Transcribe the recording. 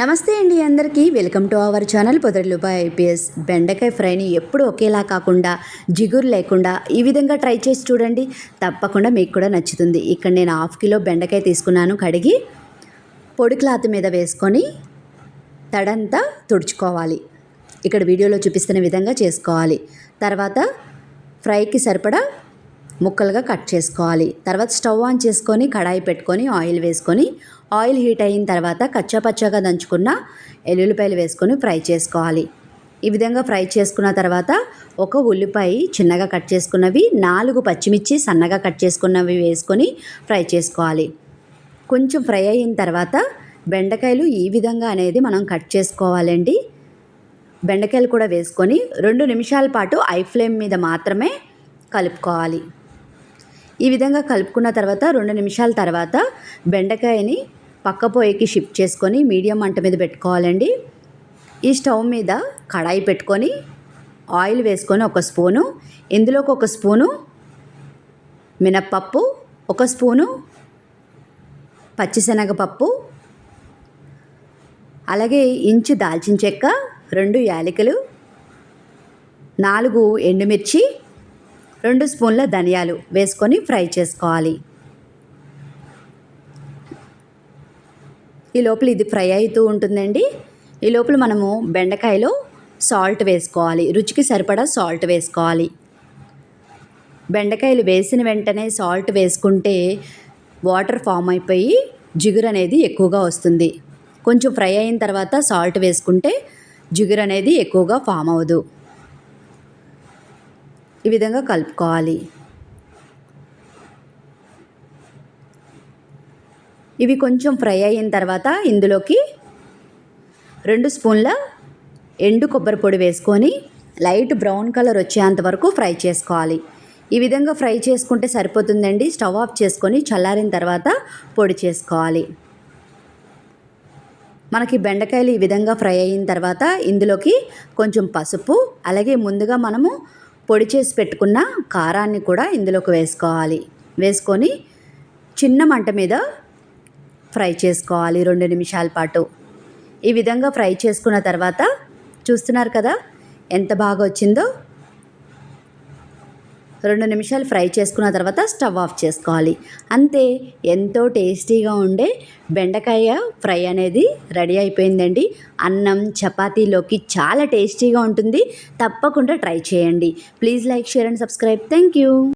నమస్తే అండి అందరికీ వెల్కమ్ టు అవర్ ఛానల్ పొదరిలుబా ఐపీఎస్. బెండకాయ ఫ్రైని ఎప్పుడు ఒకేలా కాకుండా జిగురు లేకుండా ఈ విధంగా ట్రై చేసి చూడండి, తప్పకుండా మీకు కూడా నచ్చుతుంది. ఇక్కడ నేను 1/2 కిలో బెండకాయ తీసుకున్నాను. కడిగి పొడి క్లాత్ మీద వేసుకొని తడంతా తుడుచుకోవాలి. ఇక్కడ వీడియోలో చూపిస్తున్న విధంగా చేసుకోవాలి. తర్వాత ఫ్రైకి సరిపడా ముక్కలుగా కట్ చేసుకోవాలి. తర్వాత స్టవ్ ఆన్ చేసుకొని కడాయి పెట్టుకొని ఆయిల్ వేసుకొని ఆయిల్ హీట్ అయిన తర్వాత కచ్చాపచ్చాగా దంచుకున్న ఎల్లుల్లిపాయలు వేసుకొని ఫ్రై చేసుకోవాలి. ఈ విధంగా ఫ్రై చేసుకున్న తర్వాత ఒక ఉల్లిపాయ చిన్నగా కట్ చేసుకున్నవి, 4 పచ్చిమిర్చి సన్నగా కట్ చేసుకున్నవి వేసుకొని ఫ్రై చేసుకోవాలి. కొంచెం ఫ్రై అయిన తర్వాత బెండకాయలు ఈ విధంగా అనేది మనం కట్ చేసుకోవాలండి. బెండకాయలు కూడా వేసుకొని 2 నిమిషాల పాటు ఐ ఫ్లేమ్ మీద మాత్రమే కలుపుకోవాలి. ఈ విధంగా కలుపుకున్న తర్వాత 2 నిమిషాల తర్వాత బెండకాయని పక్క పొయ్యికి షిఫ్ట్ చేసుకొని మీడియం మంట మీద పెట్టుకోవాలండి. ఈ స్టవ్ మీద కడాయి పెట్టుకొని ఆయిల్ వేసుకొని 1 స్పూను, ఇందులోకి 1 స్పూను మినప్పప్పు, 1 స్పూను పచ్చిశనగపప్పు, అలాగే ఇంచు దాల్చిన చెక్క, 2 యాలకులు, 4 ఎండుమిర్చి, 2 స్పూన్ల ధనియాలు వేసుకొని ఫ్రై చేసుకోవాలి. ఈ లోపల ఇది ఫ్రై అవుతూ ఉంటుందండి. ఈ లోపల మనము బెండకాయలో సాల్ట్ వేసుకోవాలి. రుచికి సరిపడా సాల్ట్ వేసుకోవాలి. బెండకాయలు వేసిన వెంటనే సాల్ట్ వేసుకుంటే వాటర్ ఫామ్ అయిపోయి జిగురు అనేది ఎక్కువగా వస్తుంది. కొంచెం ఫ్రై అయిన తర్వాత సాల్ట్ వేసుకుంటే జిగురు అనేది ఎక్కువగా ఫామ్ అవ్వదు. ఈ విధంగా కలుపుకోవాలి. ఇవి కొంచెం ఫ్రై అయిన తర్వాత ఇందులోకి 2 స్పూన్ల ఎండు కొబ్బరి పొడి వేసుకొని లైట్ బ్రౌన్ కలర్ వచ్చేంత వరకు ఫ్రై చేసుకోవాలి. ఈ విధంగా ఫ్రై చేసుకుంటే సరిపోతుందండి. స్టవ్ ఆఫ్ చేసుకొని చల్లారిన తర్వాత పొడి చేసుకోవాలి. మనకి బెండకాయలు ఈ విధంగా ఫ్రై అయిన తర్వాత ఇందులోకి కొంచెం పసుపు, అలాగే ముందుగా మనము పొడి చేసి పెట్టుకున్న కారాన్ని కూడా ఇందులోకి వేసుకోవాలి. వేసుకొని చిన్న మంట మీద ఫ్రై చేసుకోవాలి 2 నిమిషాల పాటు. ఈ విధంగా ఫ్రై చేసుకున్న తర్వాత చూస్తున్నారు కదా ఎంత బాగా వచ్చిందో. 2 నిమిషాలు ఫ్రై చేసుకున్న తర్వాత స్టవ్ ఆఫ్ చేసుకోవాలి. అంతే, ఎంతో టేస్టీగా ఉండే బెండకాయ ఫ్రై అనేది రెడీ అయిపోయిందండి. అన్నం చపాతీలోకి చాలా టేస్టీగా ఉంటుంది. తప్పకుండా ట్రై చేయండి. Please like, share and subscribe. Thank you.